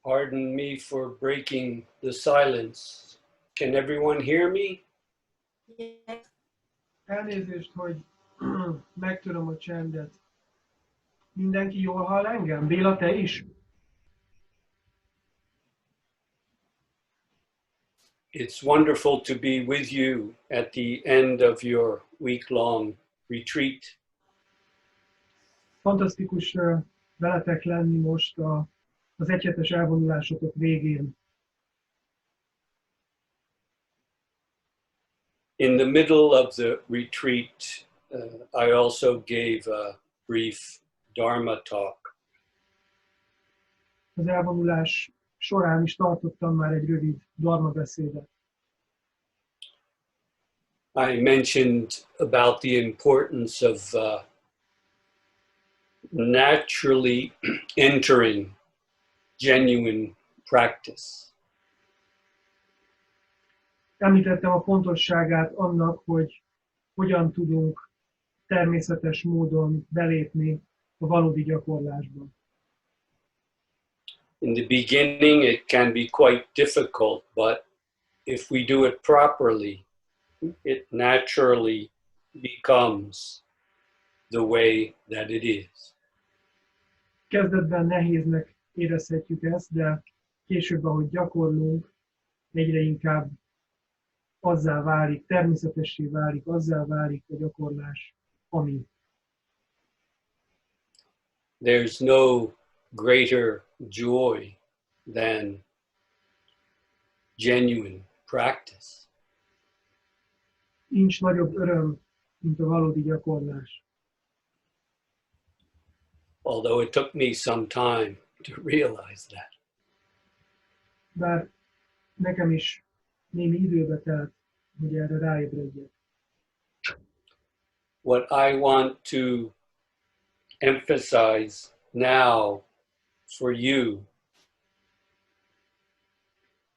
Pardon me for breaking the silence. Can everyone hear me? Elnézést, hogy megtöröm a csendet. Mindenki jól hall engem? Béla, te is? It's wonderful to be with you at the end of your week-long retreat. Fantasztikus veletek lenni most az egyhetes elvonulásotok végén. In the middle of the retreat, I also gave a brief Dharma talk. Az elvonulás során is tartottam már egy rövid Dharma beszédet. I mentioned about the importance of naturally entering genuine practice. Említettem a fontosságát annak, hogy hogyan tudunk természetes módon belépni a valódi gyakorlásba. In the beginning, it can be quite difficult, but if we do it properly, it naturally becomes the way that it is. Kezdetben nehéznek érezhetjük ezt, de később, ahogy gyakorlunk, egyre inkább azzá válik, természetessé válik, azzá válik a gyakorlás, ami. There's no greater joy than genuine practice. Nincs nagyobb öröm, mint a valódi gyakorlás. Although it took me some time to realize that. Bár nekem is némi időbe telt, hogy erre ráébredjek. What I want to emphasize now for you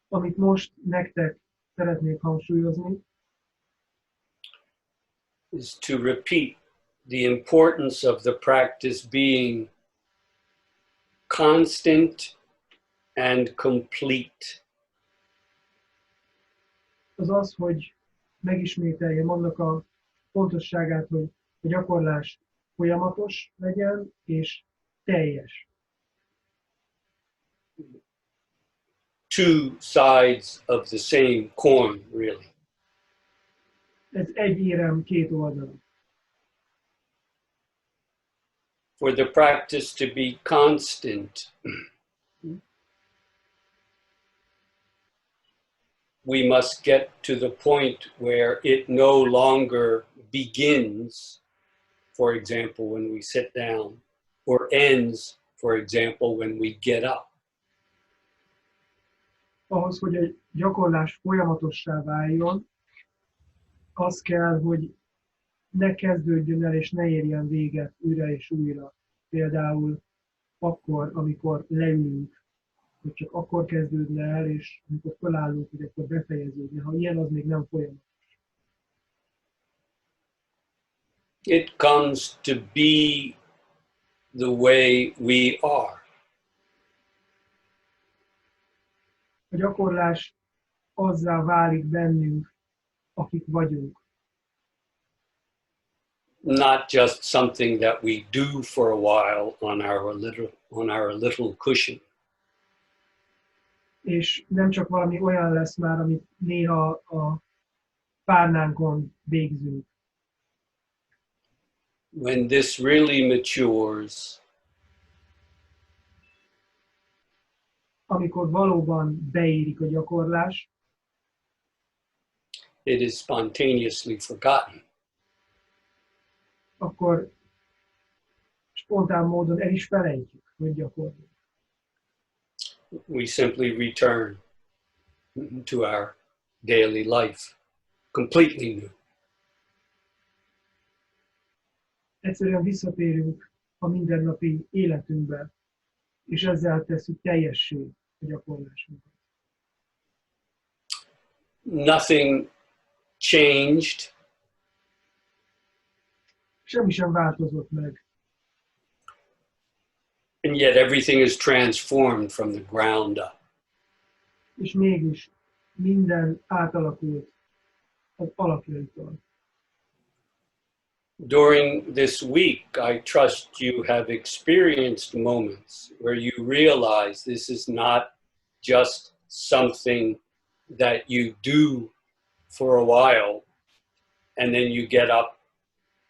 Amit most nektek szeretnék hangsúlyozni, is to repeat the importance of the practice being constant and complete. az az, hogy megismételjem annak a fontosságát, hogy a gyakorlás folyamatos legyen és teljes. Two sides of the same coin, really. Ez egy érem két oldala. For the practice to be constant, we must get to the point where it no longer begins, for example, when we sit down, or ends, for example, when we get up. Ahhoz, hogy a gyakorlás folyamatossá váljon, az kell, hogy ne kezdődjön el és ne érjen véget újra és újra. Például akkor, amikor leülünk, hogy csak akkor kezdődne el, és amikor felállunk, hogy akkor befejeződne. Ha ilyen, az még nem folyamatos. It comes to be the way we are. A gyakorlás azzá válik bennünk, akik vagyunk. Not just something that we do for a while on our little cushion. És nem csak valami olyan lesz már, amit néha a párnánkon végzünk. When this really matures, amikor valóban beérik a gyakorlás, it is spontaneously forgotten. akkor spontán módon el is felejtjük, hogy gyakorlunk. We simply return to our daily life, completely new. Egyszerűen visszatérünk a mindennapi életünkbe, és ezzel tesszük teljessé a gyakorlásunkat. Nothing changed. Semmi sem változott meg. And yet everything is transformed from the ground up. És mégis minden átalakult az alapjaitól. During this week, I trust you have experienced moments where you realize this is not just something that you do for a while and then you get up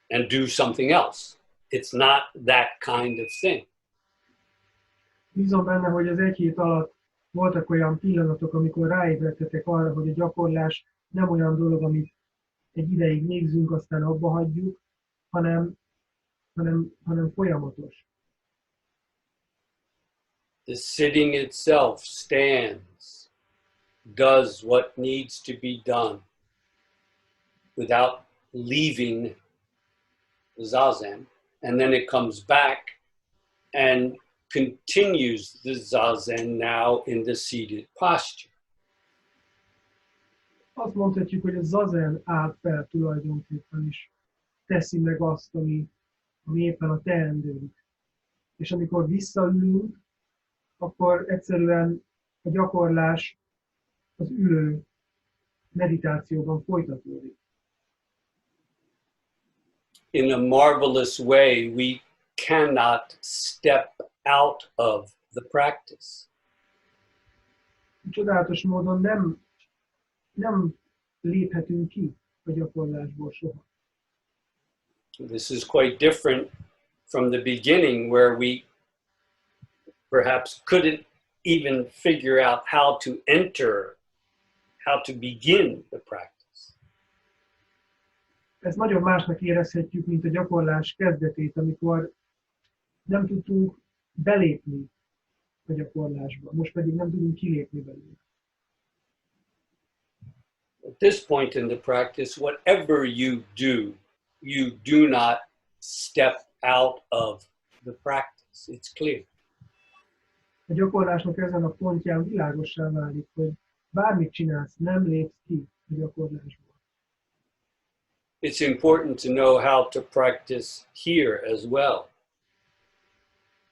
and do something else. It's not that kind of thing. Bízom benne, hogy az egy hét alatt voltak olyan pillanatok, amikor ráébredtetek arra, hogy a gyakorlás nem olyan dolog, amit egy ideig végzünk, aztán abba hagyjuk, hanem folyamatos. The sitting itself stands, does what needs to be done without leaving the zazen, and then it comes back and continues the zazen now in the seated posture. Azt mondhatjuk, hogy a zazen áll fel tulajdonképpen is, teszi meg azt, ami éppen a teendőnk. És amikor visszaülünk, akkor egyszerűen a gyakorlás az ülő meditációban folytatódik. In a marvelous way, we cannot step out of the practice. Csodálatos módon nem léphetünk ki a gyakorlásból soha. This is quite different from the beginning, where we perhaps couldn't even figure out how to enter, how to begin the practice. Ezt nagyon másnak érezhetjük, mint a gyakorlás kezdetét, amikor nem tudtunk belépni a gyakorlásba, most pedig nem tudunk kilépni belőle. At this point in the practice, whatever you do not step out of the practice. It's clear. A gyakorlásnak ezen a pontján világossá válik, hogy bármit csinálsz, nem lépsz ki a gyakorlásból. It's important to know how to practice here as well.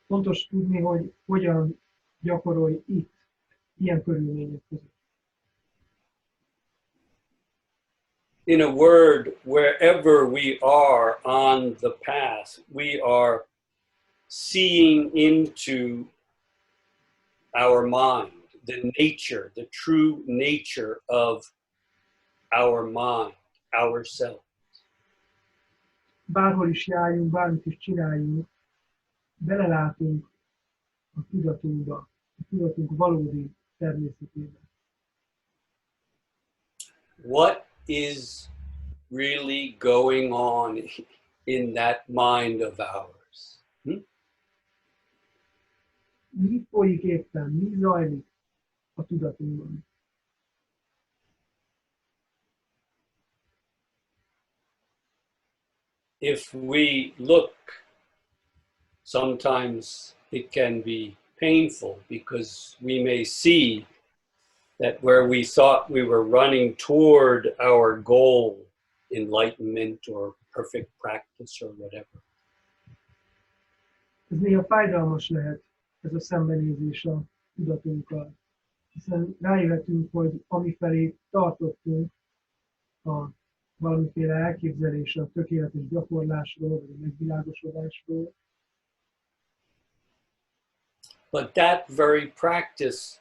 Fontos tudni, hogy hogyan gyakorolj itt, ilyen körülmények között. In a word, wherever we are on the path, we are seeing into our mind, the nature, the true nature of our mind, ourself. Bárhol is járjunk, bármit is csináljunk, belelátunk a tudatunkba, a tudatunk valódi természetébe. What is really going on in that mind of ours? Mi folyik éppen, mi zajlik a tudatunkban? If we look, sometimes it can be painful because we may see that where we thought we were running toward our goal, enlightenment or perfect practice or whatever. Ez néha fájdalmas lehet, ez a szembenézés a tudatunkkal, hiszen rájöhetünk, hogy amifelé tartottunk a valamiféle elképzelésre, a tökéletes gyakorlásról, vagy a megvilágosodásról. But that very practice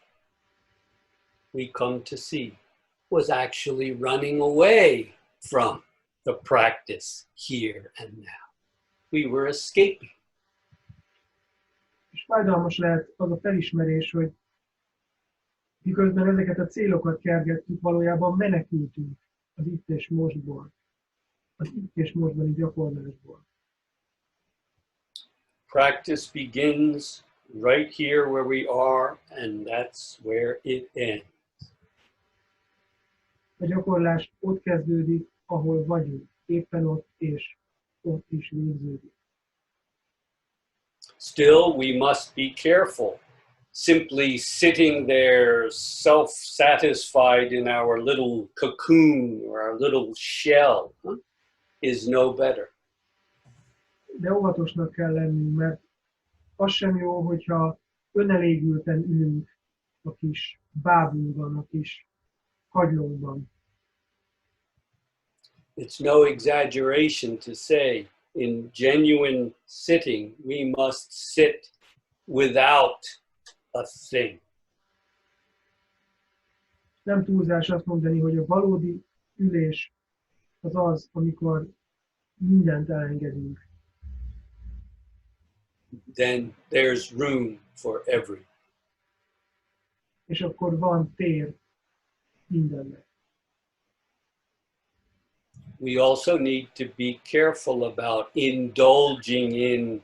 we come to see was actually running away from the practice here and now. We were escaping. És fájdalmas lehet az a felismerés, hogy miközben ezeket a célokat kergettük, valójában menekültünk az itt és mostból, az itt és mostbani gyakorlásból. Practice begins right here where we are, and that's where it ends. A gyakorlás ott kezdődik, ahol vagyunk, éppen ott és ott is végződik. Still, we must be careful. Simply sitting there self-satisfied in our little cocoon or our little shell is no better. De óvatosnak kell lennünk, mert az sem jó, hogyha önelégülten ülünk a kis bábunkban, a kis kagylónkban. It's no exaggeration to say in genuine sitting, we must sit without a thing. Nem túlzás azt mondani, hogy a valódi ülés az az, amikor mindent elengedünk. Then there's room for every. És akkor van tér mindennek. We also need to be careful about indulging in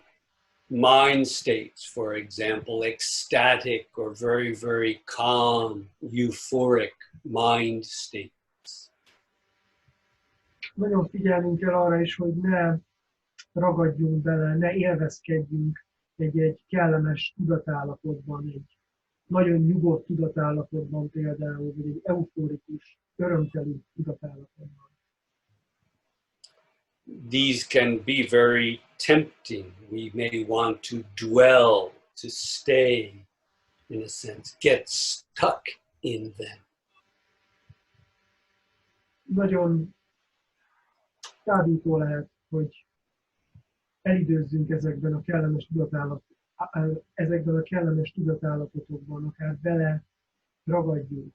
mind states, for example, ecstatic or very, very calm, euphoric mind states. Nagyon figyelnünk kell arra is, hogy ne ragadjunk bele, ne élvezkedjünk egy kellemes tudatállapotban, egy nagyon nyugodt tudatállapotban például, vagy egy euforikus, örömteli tudatállapotban. These can be very tempting. We may want to dwell, to stay, in a sense, get stuck in them. Nagyon tábító lehet, hogy elidőzzünk ezekben a kellemes tudatállapotokban, akár bele ragadjunk.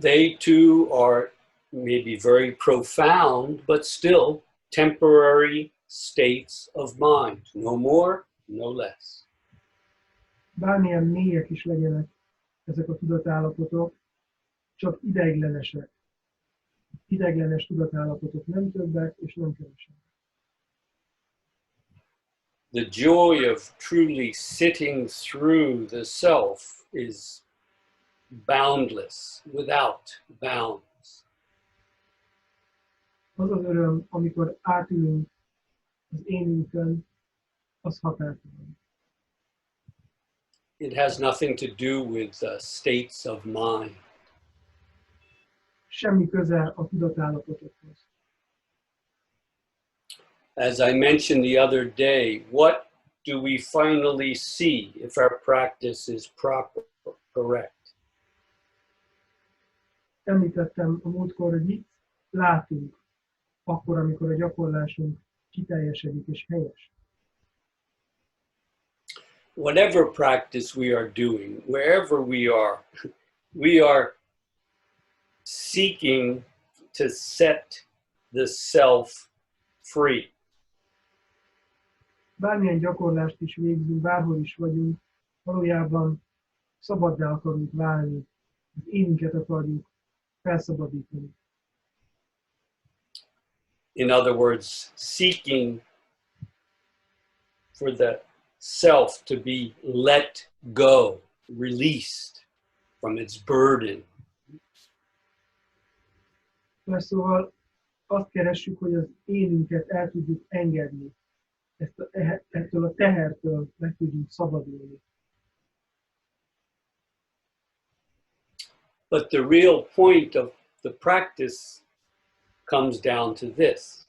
They too are maybe very profound, but still temporary states of mind. No more, no less. Bármilyen mélyek is legyenek ezek a tudatállapotok, csak ideiglenesek. Ideiglenes tudatállapotok, nem többek és nem kevesebbek. The joy of truly sitting through the self is boundless, without bounds. Az az öröm, amikor átülünk az énünkön, az határtalan. It has nothing to do with states of mind. Semmi köze a tudatállapotokhoz. As I mentioned the other day, what do we finally see if our practice is proper, correct? Említettem a múltkor, hogy mit látunk akkor, amikor a gyakorlásunk kiteljesedik és helyes. Whatever practice we are doing, wherever we are seeking to set the self free. Bármilyen gyakorlást is végzünk, bárhol is vagyunk, valójában szabaddá akarunk válni, az énünket akarjuk felszabadítani. In other words, seeking for the self to be let go, released from its burden. Szóval azt keressük, hogy az énünket el tudjuk engedni, ettől a tehertől meg tudjunk szabadulni. But the real point of the practice comes down to this.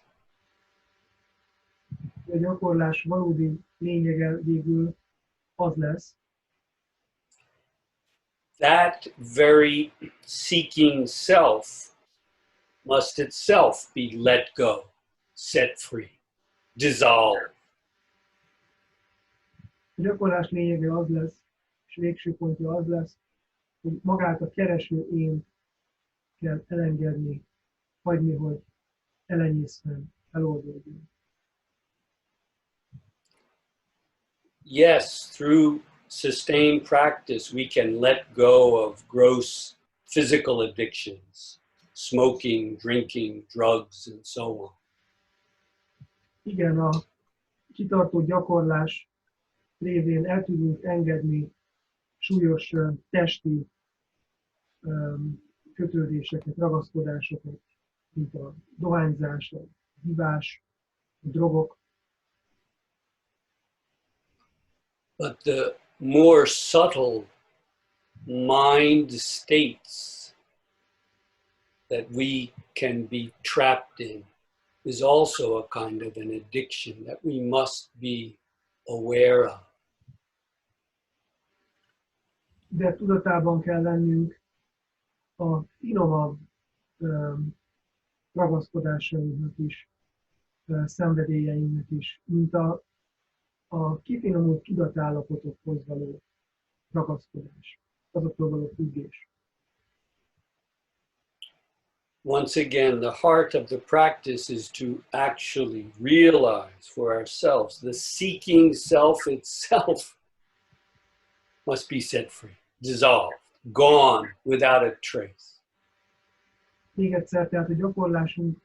A gyakorlás valódi lényege végül az lesz, that very seeking self must itself be let go, set free, dissolve. a gyakorlás lényege az lesz, és végső pontja az lesz, hogy magát a kereső ént kell elengedni, hagyni, hogy elenyészten, eloldódjon. Yes, through sustained practice, we can let go of gross physical addictions, smoking, drinking, drugs, and so on. Igen, a kitartó gyakorlás révén el tudunk engedni súlyos testi kötődéseket, ragaszkodásokat, mint a dohányzás, a hívás, a drogok. But the more subtle mind states that we can be trapped in, is also a kind of an addiction that we must be aware of. De tudatában kell lennünk a finomabb ragaszkodásainknak is, szenvedélyeinknek is, mint a kifinomult tudatállapotokhoz való ragaszkodás, azoktól való függés. Once again, the heart of the practice is to actually realize for ourselves the seeking self itself must be set free, dissolved, gone without a trace. Még egyszer, tehát a gyakorlásunk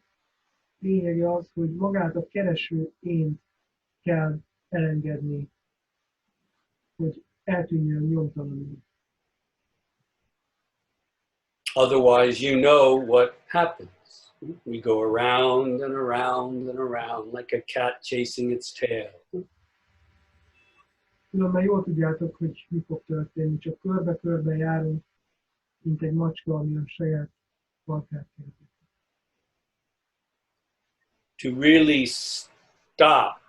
lényege az, hogy magát a kereső ént kell elengedni, hogy eltűnjön nyomtalanul. Otherwise, you know what happens. We go around and around and around like a cat chasing its tail. Különben jól tudjátok, hogy mi fog történni, csak körbe-körbe járunk, mint egy macska, ami a saját farkát kérdezi. To really stop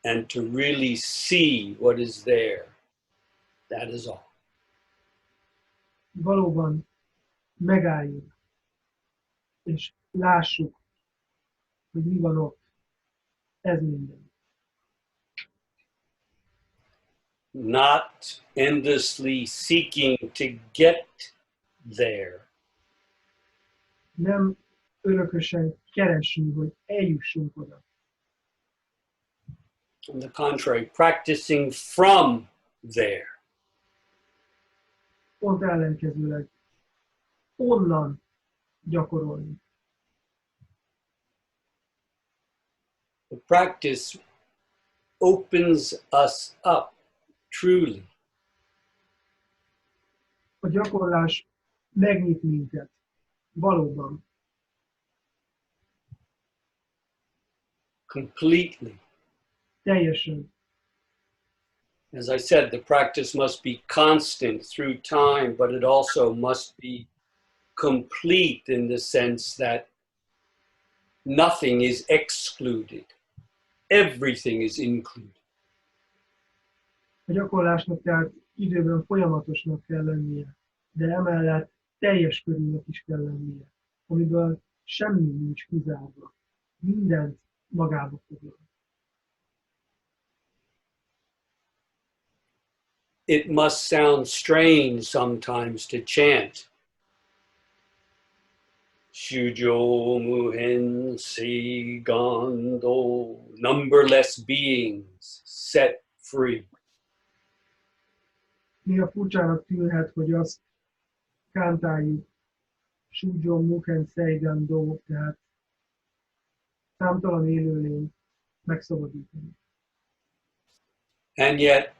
and to really see what is there, that is all. Valóban megálljunk, és lássuk, hogy mi van ott. Ez minden. Not endlessly seeking to get there. Nem örökösen keresni, hogy eljussunk oda. On the contrary, practicing from there. Pont ellenkezőleg onnan gyakorolni. The practice opens us up truly. A gyakorlás megnyit minket. Valóban. Completely. Teljesen. As I said, the practice must be constant through time, but it also must be complete in the sense that nothing is excluded. Everything is included. A gyakorlásnak tehát időben folyamatosnak kell lennie, de emellett teljes körülnek is kell lennie, amiből semmi nincs kizárva. Mindent magába foglal. It must sound strange sometimes to chant Shujo Muhen Si Gando, numberless beings set free. Néha furcsának tűnhet, hogy azt kántáljuk Shujo Muhen Seigando, tehát számtalan élőlény megszabadítani. And yet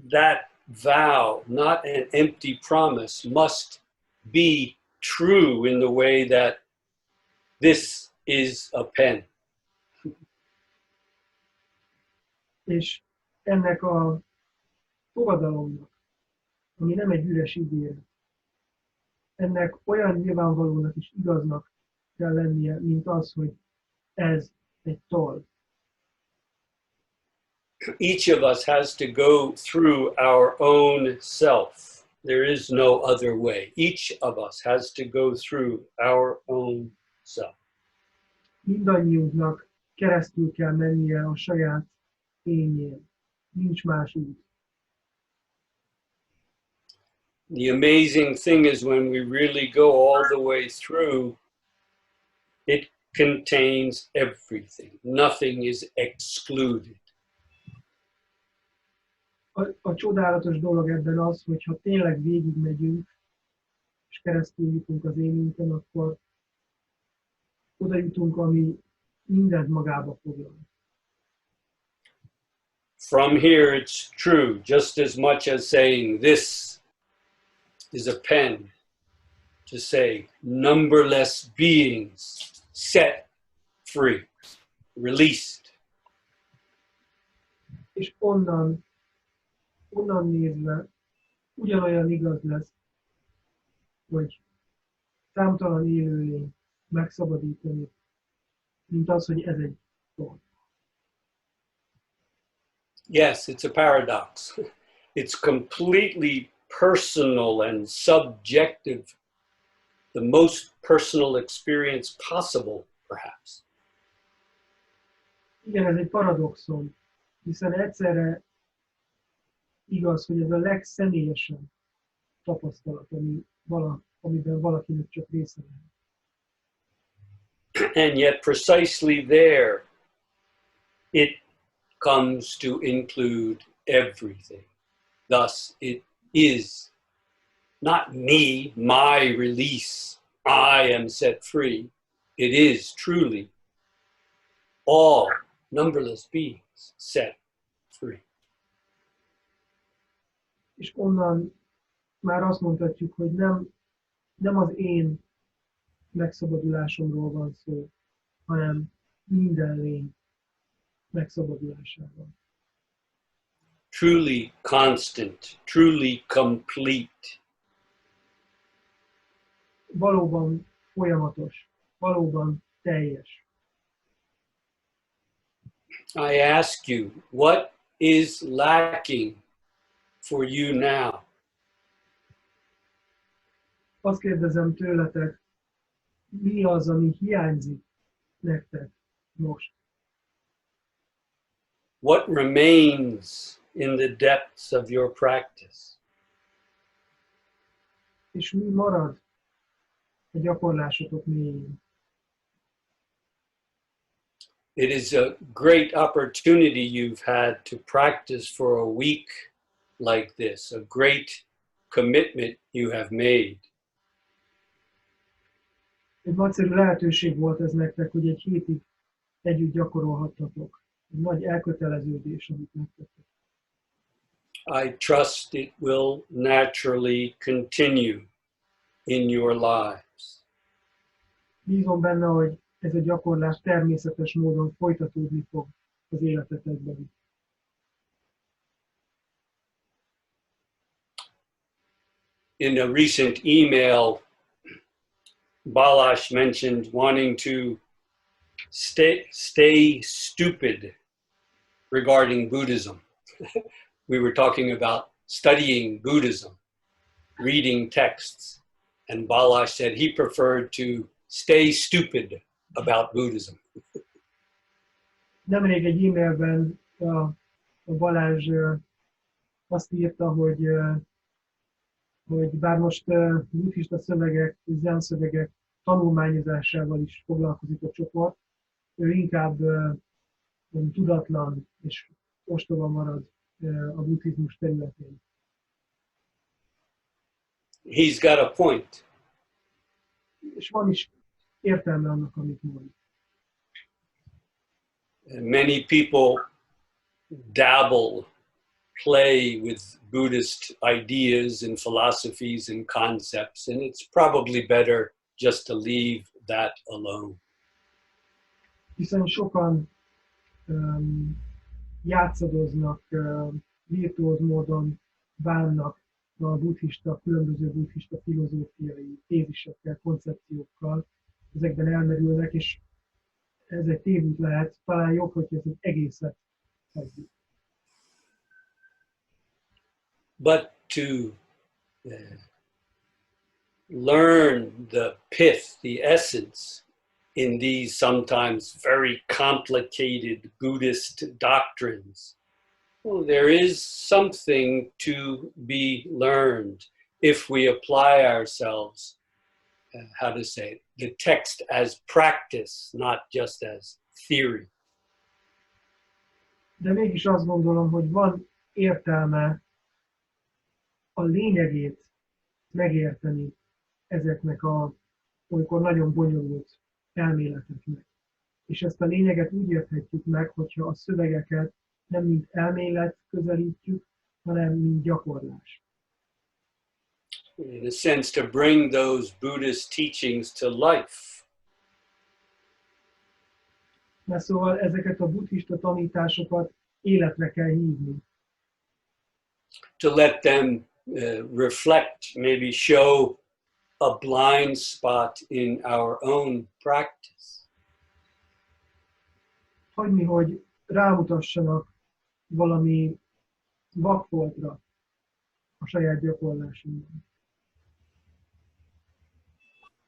that vow, not an empty promise, must be true in the way that this is a pen. És ennek a fogadalomnak, ami nem egy üres ígéret, ennek olyan nyilvánvalónak és igaznak kell lennie, mint az, hogy ez egy toll. Each of us has to go through our own self. There is no other way. Each of us has to go through our own self. Mindannyiunknak keresztül kell mennie a saját énjén. Nincs más út. The amazing thing is when we really go all the way through, it contains everything. Nothing is excluded. A csodálatos dolog ebben az, hogyha tényleg végigmegyünk, és keresztül jutunk az énünkön, akkor oda jutunk, ami mindent magába foglal. From here it's true, just as much as saying this is a pen, to say numberless beings set free, released. És onnan nézve ugyanolyan igaz lesz, hogy számtalan élőlény megszabadítani, mint az, hogy ez egy dolog. Yes, it's a paradox. It's completely personal and subjective, the most personal experience possible, perhaps. Igen, ez egy paradoxon, hiszen egyszerre igaz, hogy ez a legszemélyesebb tapasztalat, amiben valakinek csak része lehet. And yet precisely there, it comes to include everything. Thus, it is not me, my release, I am set free. It is truly all numberless beings set free. És onnan már azt mondhatjuk, hogy nem az én megszabadulásomról van szó, hanem minden lény megszabadulásával. Truly constant, truly complete. Valóban folyamatos, valóban teljes. I ask you, what is lacking for you now? Azt kérdezem tőletek, mi az, ami hiányzik nektek most? What remains in the depths of your practice? És mi marad a gyakorlásotok mélyén? It is a great opportunity you've had to practice for a week like this, a great commitment you have made. Egy nagyszerű lehetőség volt ez nektek, hogy egy hétig együtt gyakorolhattatok. Egy nagy elköteleződés, amit megtettek. I trust it will naturally continue in your lives. Bízom benne, hogy ez a gyakorlás természetes módon folytatódni fog az életetekben. In a recent email, Balash mentioned wanting to stay stupid regarding Buddhism. We were talking about studying Buddhism, reading texts, and Balash said he preferred to stay stupid about Buddhism. Nemrég egy e-mailben a Balázs azt írta, hogy bár most buddhista szövegek, zen szövegek tanulmányozásával is foglalkozik a csoport, ő inkább tudatlan és ostoba marad a buddhizmus területén. He's got a point. És van is értelme annak, amit mond. Many people dabble, play with Buddhist ideas and philosophies and concepts, and it's probably better just to leave that alone. Hiszen sokan játszadoznak, virtuóz módon bánnak a különböző buddhista filozófiai tézisekkel, koncepciókkal, ezekben elmerülnek, és ez egy tévút lehet, talán jobb, hogy ez az egészet hagyjuk. But to learn the pith, the essence in these sometimes very complicated Buddhist doctrines, well, there is something to be learned if we apply ourselves, how to say it, the text as practice, not just as theory. De mégis azt gondolom, hogy van értelme a lényegét megérteni ezeknek amikor nagyon bonyolult elméleteknek. És ezt a lényeget úgy érthetjük meg, hogyha a szövegeket nem mint elmélet közelítjük, hanem mint gyakorlás. In a sense, to bring those Buddhist teachings to life. Mert szóval ezeket a buddhista tanításokat életre kell hívni. To let them reflect, maybe show a blind spot in our own practice. Hagyni, hogy rámutassanak valami vakfoltra a saját gyakorlásunkban.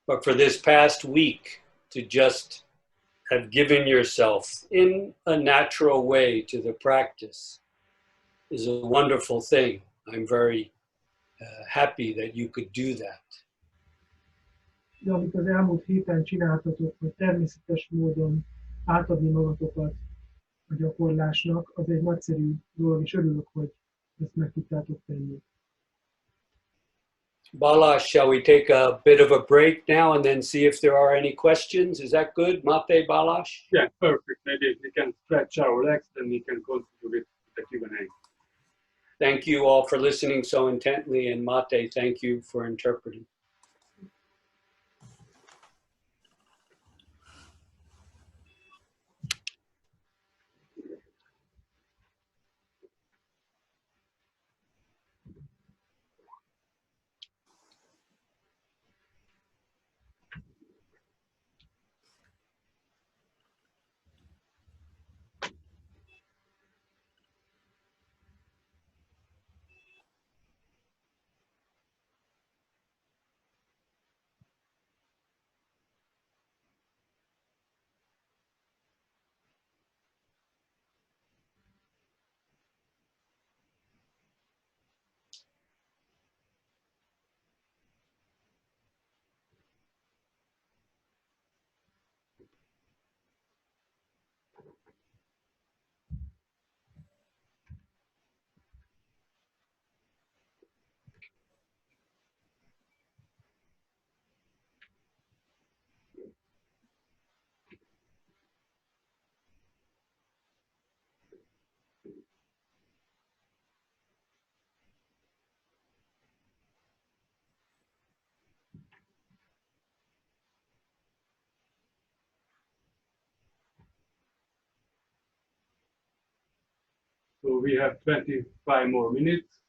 But for this past week, to just have given yourself in a natural way to the practice is a wonderful thing. I'm very happy that you could do that. De amit az elmúlt héten csináltatok, hogy természetes módon átadni magatokat a gyakorlásnak, az egy nagyszerű dolog, és örülök, hogy ezt meg tudtátok tenni. Balash, shall we take a bit of a break now and then see if there are any questions? Is that good, Mate Balash? Yeah, perfect. Maybe we can stretch our legs, then we can continue with the Q&A. Thank you all for listening so intently, and Mate, thank you for interpreting. So we have 25 more minutes.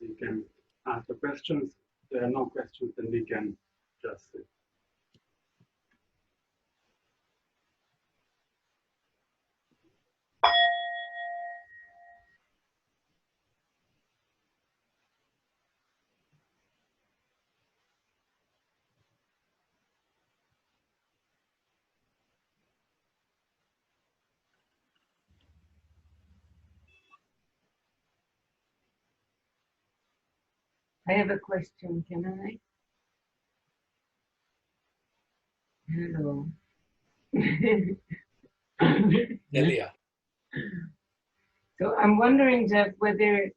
You can ask the questions. If there are no questions, then we can just sit. I have a question, can I? Hello. Elia. So I'm wondering, Jeff, whether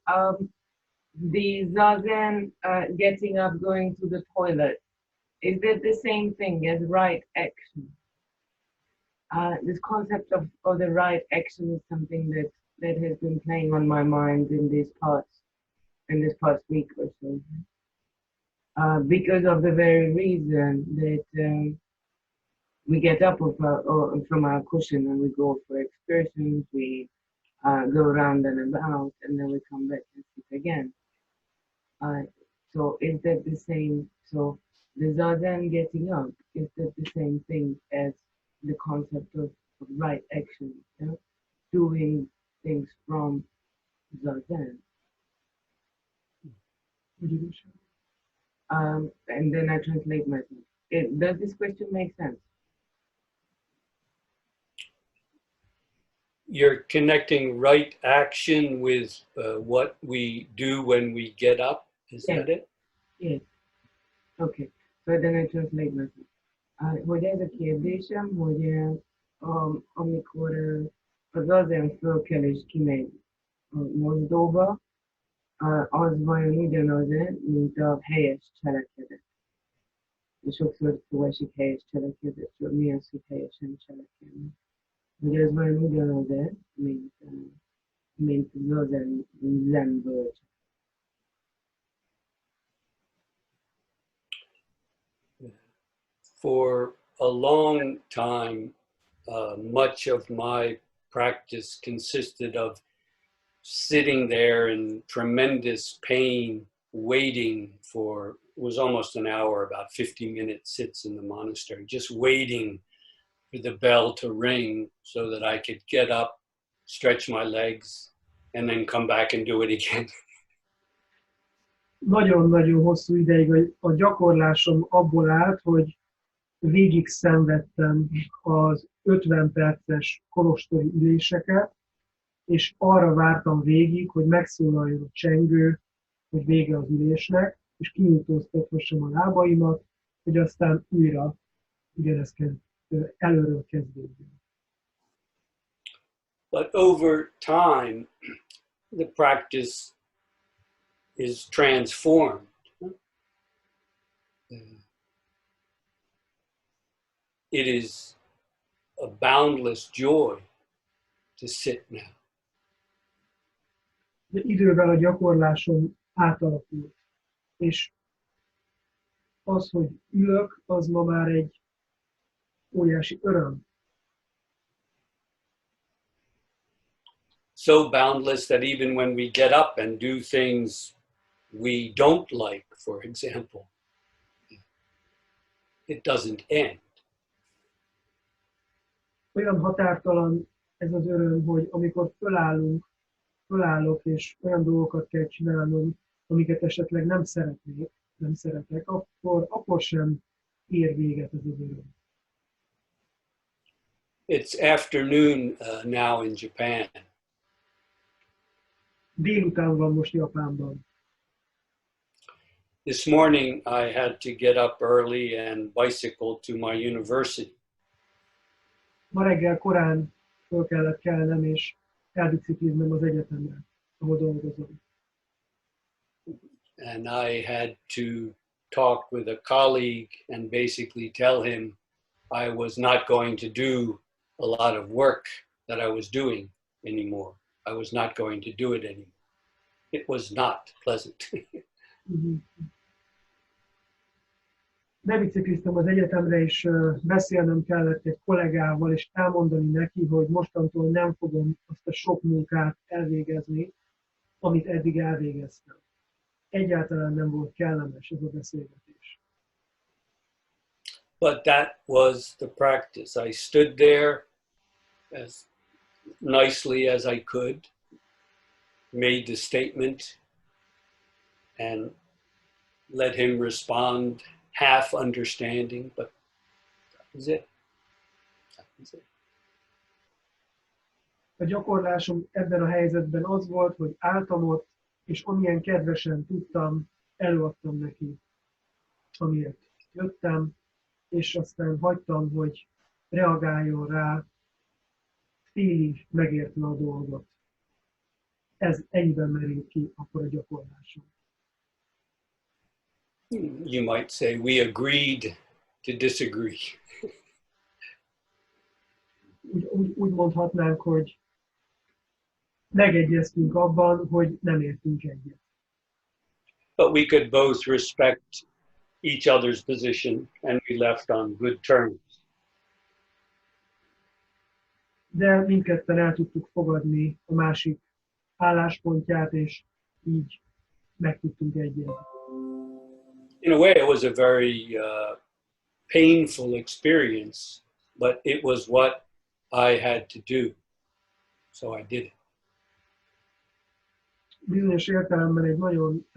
the Zazen getting up, going to the toilet, is that the same thing as right action? This concept of the right action is something that has been playing on my mind in this past week or so. Because of the very reason that we get up from our cushion and we go for excursions, we go around and about, and then we come back and sit again. So is that the same? So the Zazen getting up, is that the same thing as the concept of right action, you know? Doing things from Zazen? And then I translate myself. Does this question make sense? You're connecting right action with what we do when we get up. Is that it? Yes. Okay. So then I translate myself. Hogy ez a kérdésem, hogy amikor az Zazen fölkel és kimegy a mozdóba, az vajon ugyanaz-e, mint a helyes cselekedet? És sokszor szó esik helyes cselekedetről, mi az, hogy helyesen cselekedni? Hogy ez vajon ugyanaz-e, mint az zen bölcs? For a long time, much of my practice consisted of sitting there in tremendous pain, waiting for was almost an hour, about 50-minute sits in the monastery, just waiting for the bell to ring so that I could get up, stretch my legs, and then come back and do it again. Nagyon-nagyon hosszú ideig a gyakorlásom abból állt, hogy végig szenvedtem az 50 perces kolostori üléseket, és arra vártam végig, hogy megszólaljon a csengő, hogy vége az ülésnek, és kinyújtóztathassam a lábaimat, hogy aztán újra ugyanezt előről kezdődjön. But over time, the practice is transformed. It is a boundless joy to sit now. De idővel a gyakorlásom átalakult, és az, hogy ülök, az ma már egy óriási öröm. So boundless that even when we get up and do things we don't like, for example, it doesn't end. Olyan határtalan ez az öröm, hogy amikor fölállok, és olyan dolgokat kell csinálnom, amiket esetleg nem szeretek, akkor sem ér véget ez az öröm. It's afternoon now in Japan. Délután van most Japánban. This morning I had to get up early and bicycle to my university. Ma reggel korán föl kellett kelnem, és elbicikliznem az egyetemre, ahol dolgozom. And I had to talk with a colleague and basically tell him I was not going to do a lot of work that I was doing anymore. I was not going to do it anymore. It was not pleasant. Bebicikliztem az egyetemre, és beszélnem kellett egy kollégával, és elmondani neki, hogy mostantól nem fogom azt a sok munkát elvégezni, amit eddig elvégeztem. Egyáltalán nem volt kellemes ez a beszélgetés. But that was the practice. I stood there as nicely as I could, made the statement, and let him respond half understanding, but that was it. That was it. A gyakorlásom ebben a helyzetben az volt, hogy álltam ott, és amilyen kedvesen tudtam, előadtam neki, amiért jöttem, és aztán hagytam, hogy reagáljon rá, félig megértve a dolgot. Ez ennyiben merült ki akkor a gyakorlásom. You might say we agreed to disagree. Úgy mondhatnánk, hogy megegyeztünk abban, hogy nem értünk egyet. But we could both respect each other's position and we left on good terms. De mindketten el tudtuk fogadni a másik álláspontját, és így meg tudtunk egyezni. In a way, it was a very painful experience, but it was what I had to do. So I did it. Bizonyos értelemben egy nagyon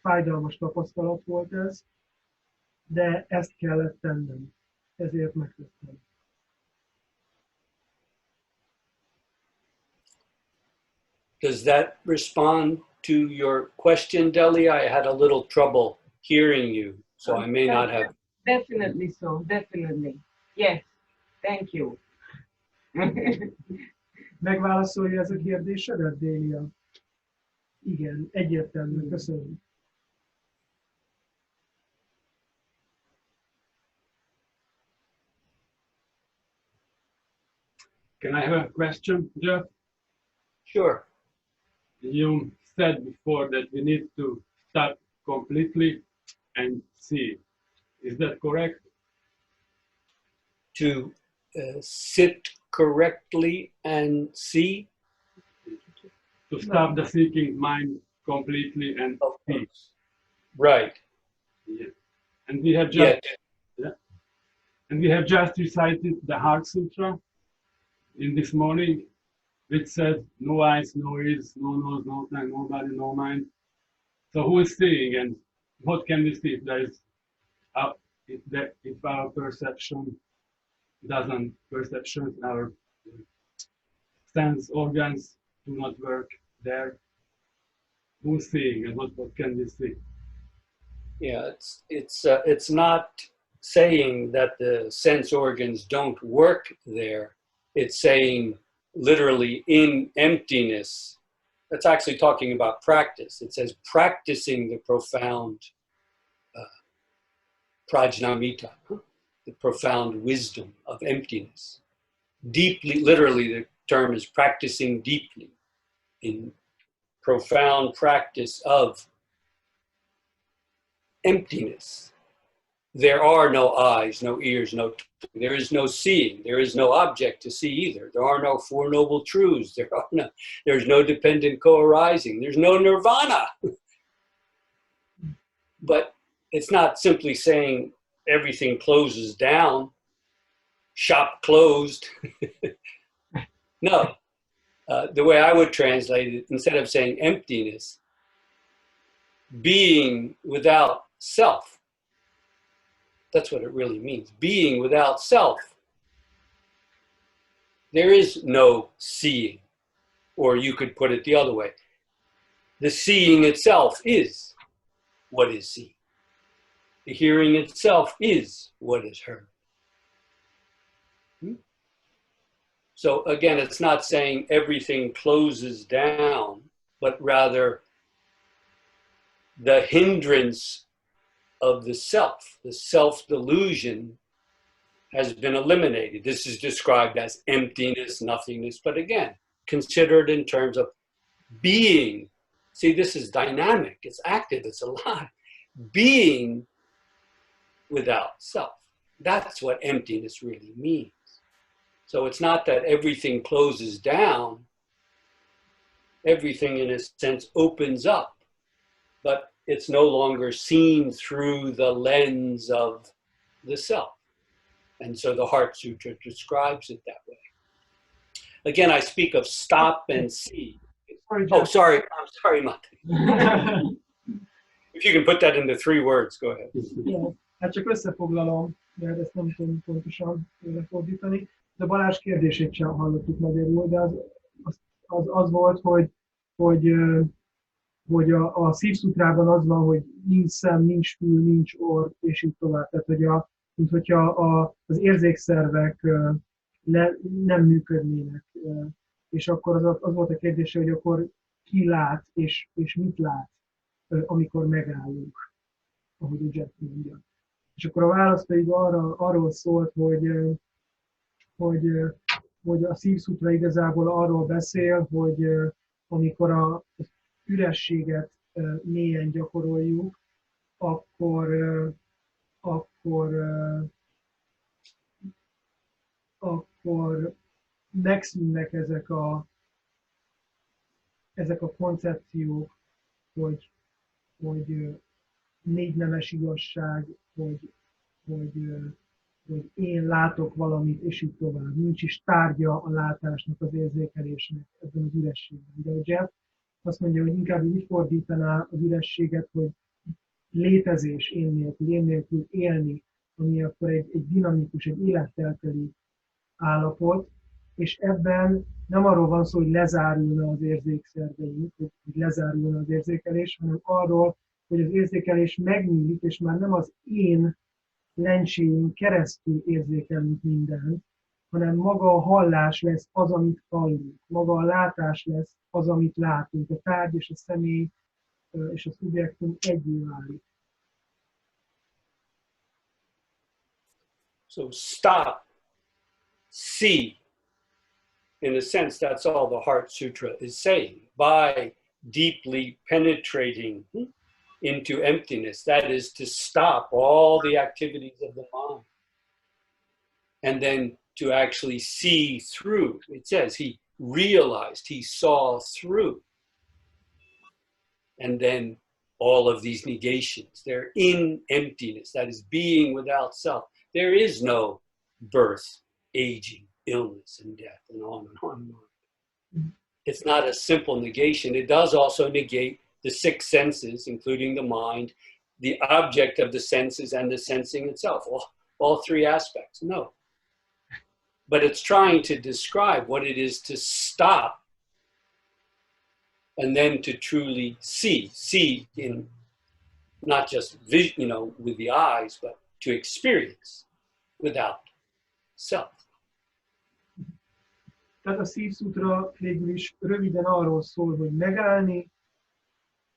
fájdalmas tapasztalat volt ez, de ezt kellett tennem, ezért megtettem. Does that respond to your question, Deli? I had a little trouble hearing you, so I may not have. Definitely so, definitely. Yes, thank you. Megválaszolja ez a kérdésedet, Délia? Igen, egyértelmű, köszönöm. Can I have a question, Jeff? Sure. You said before that we need to stop completely and see. Is that correct? To sit correctly and see. To stop the seeking mind completely and see. Right. Yeah. And we have Yeah, just and we have just recited the Heart Sutra in this morning, which says no eyes, no ears, no nose, no tongue, no body, no mind. So who is seeing and what can we see if there is if our perceptions, our sense organs do not work there? Who's seeing and what can we see? yeah, it's not saying that the sense organs don't work there. It's saying literally in emptiness. That's actually talking about practice. It says practicing the profound prajnamita, the profound wisdom of emptiness. Deeply, literally, the term is practicing deeply in profound practice of emptiness. There are no eyes, no ears, no tongue. There is no seeing. There is no object to see either. There are no Four Noble Truths. There's no dependent co-arising. There's no nirvana. But it's not simply saying everything closes down, shop closed. No. The way I would translate it, instead of saying emptiness, being without self. That's what it really means. Being without self. There is no seeing, or you could put it the other way. The seeing itself is what is seen. The hearing itself is what is heard. So again, it's not saying everything closes down, but rather the hindrance of the self-delusion has been eliminated. This is described as emptiness, nothingness, but again, consider it in terms of being. See, this is dynamic, it's active, it's alive. Being without self. That's what emptiness really means. So it's not that everything closes down, everything in a sense opens up, but it's no longer seen through the lens of the self. And so the Heart Sutra describes it that way. Again, I speak of stop and see. Sorry, I'm sorry, Mate. If you can put that into 3 words, go ahead. Yeah. Hát csak összefoglalom, mert ezt nem tudom pontosan fordítani. De Balázs kérdését sem hallottuk magyarul, de az volt, hogy a szívszutrában az van, hogy nincs szem, nincs fül, nincs orr, és így tovább. Tehát, hogy mint hogyha az érzékszervek nem működnének. És akkor az volt a kérdése, hogy akkor ki lát, és mit lát, amikor megállunk, ahogy a Jeff mondja. És akkor a válasz pedig arról szólt, hogy a szívszutra igazából arról beszél, hogy amikor az ürességet mélyen gyakoroljuk, akkor megszűnnek ezek a koncepciók, hogy négynemes igazság, hogy én látok valamit, és így tovább. Nincs is tárgya a látásnak, az érzékelésnek ebben az ürességben. De a Jeff azt mondja, hogy inkább úgy fordítaná az ürességet, hogy létezés én nélkül élni, ami akkor egy dinamikus, egy élettelteli állapot, és ebben nem arról van szó, hogy lezárulna az érzékszerveink, hogy lezárulna az érzékelés, hanem arról, hogy az érzékelés megnyílik, és már nem az én lencséjén keresztül érzékelünk mindent, hanem maga a hallás lesz az, amit hallunk, maga a látás lesz az, amit látunk, a tárgy és a személy és a szubjektum egyé válik. So stop, see. In a sense, that's all the Heart Sutra is saying. By deeply penetrating into emptiness, that is to stop all the activities of the mind. And then to actually see through. It says he realized, he saw through. And then all of these negations. They're in emptiness, that is being without self. There is no birth, aging, illness, and death, and on and on and on. It's not a simple negation. It does also negate the six senses, including the mind, the object of the senses, and the sensing itself, all three aspects. No. But it's trying to describe what it is to stop and then to truly see in not just vision, with the eyes, but to experience without self. Tehát a szívszútra végül is röviden arról szól, hogy megállni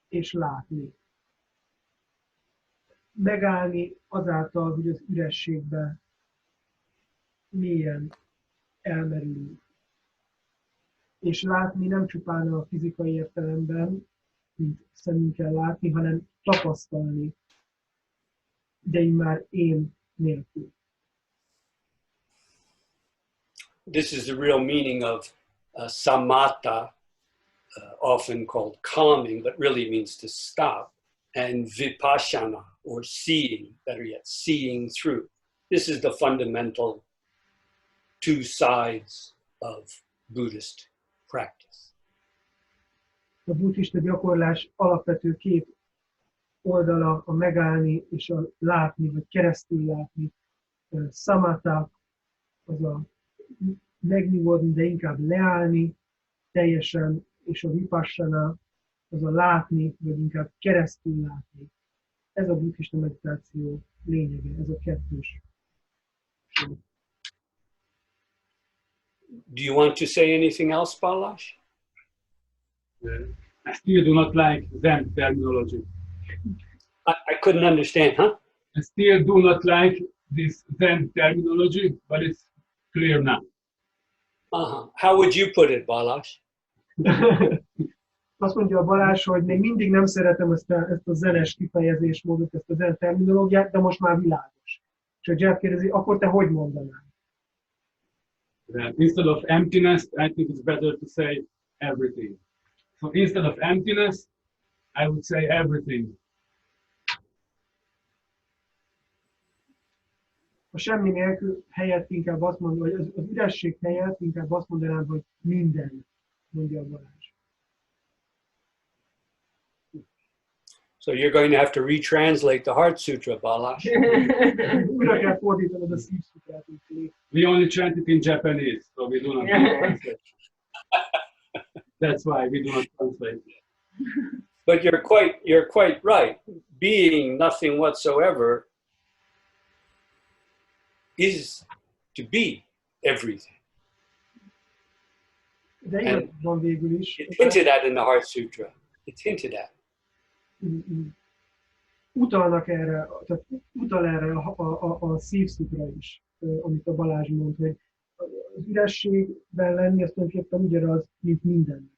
és látni. Megállni azáltal, hogy az ürességbe mélyen elmerülünk. És látni nem csupán a fizikai értelemben, mint szemünkkel látni, hanem tapasztalni, de immár én nélkül. This is the real meaning of samatha, often called calming, but really means to stop, and vipassana, or seeing, better yet, seeing through. This is the fundamental two sides of Buddhist practice. A buddhista gyakorlás alapvető két oldala, a megállni és a látni, vagy keresztül látni. Samatha az a megnyugodni, de inkább leállni teljesen, és a vipassana az a látni, vagy inkább keresztül látni. Ez a buddhista meditáció lényege, ez a kettős. Do you want to say anything else, Balázs? I still do not like Zen terminology. I couldn't understand, huh? I still do not like this Zen terminology, but it's clear now. How would you put it, Balázs? Azt mondja a Balázs, hogy még mindig nem szeretem ezt a zenes kifejezésmódot, ezt a zen terminológiát, de most már világos. És a Jeff kérdezi, akkor te hogy mondanád? Instead of emptiness, I think it's better to say everything. So instead of emptiness, I would say everything. A semmi nélkül helyett inkább azt mondom, hogy az üresség helyett inkább azt mondanám, hogy minden, mondja a Balázs. So you're going to have to retranslate the Heart Sutra, Balázs. Újra kell fordítanod a szívszutrát. We only chant it in Japanese, so we do not translate. That's why we do not translate. But you're quite right. Being nothing whatsoever is to be everything. De igaz van végül is. It's hinted at in the Heart Sutra. It's hinted at. Utalnak erre, tehát utal erre a szívszutra is, amit a Balázs mond, hogy az ürességben lenni, az tulajdonképpen ugyanaz, mint minden.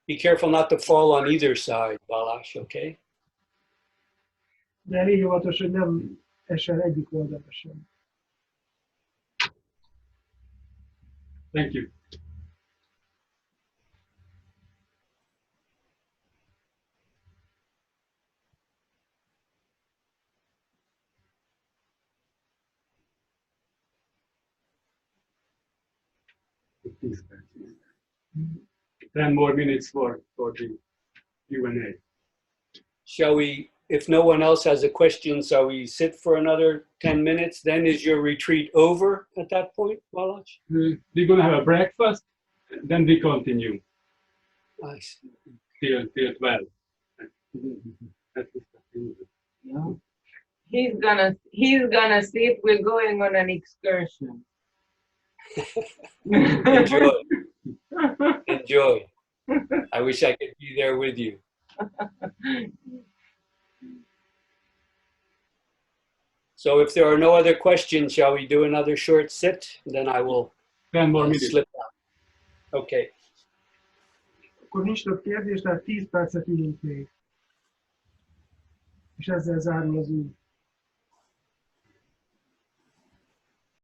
Be careful not to fall on either side, Balázs, okay? De légy óvatos, hogy nem esel egyik oldalra sem. Thank you. Please, 10 more minutes for the Q&A. Shall we, if no one else has a question, shall we sit for another 10 minutes? Then is your retreat over at that point, Balázs? We're going to have a breakfast, then we continue I see. till 12. Yeah. He's gonna sit. We're going on an excursion. Enjoy. Enjoy. I wish I could be there with you. So if there are no other questions, shall we do another short sit? Then I will 10 more minutes. slip out. Okay. Akkor nincs több kérdés, tehát 10 percet ülünk még. És ezzel zárul az út.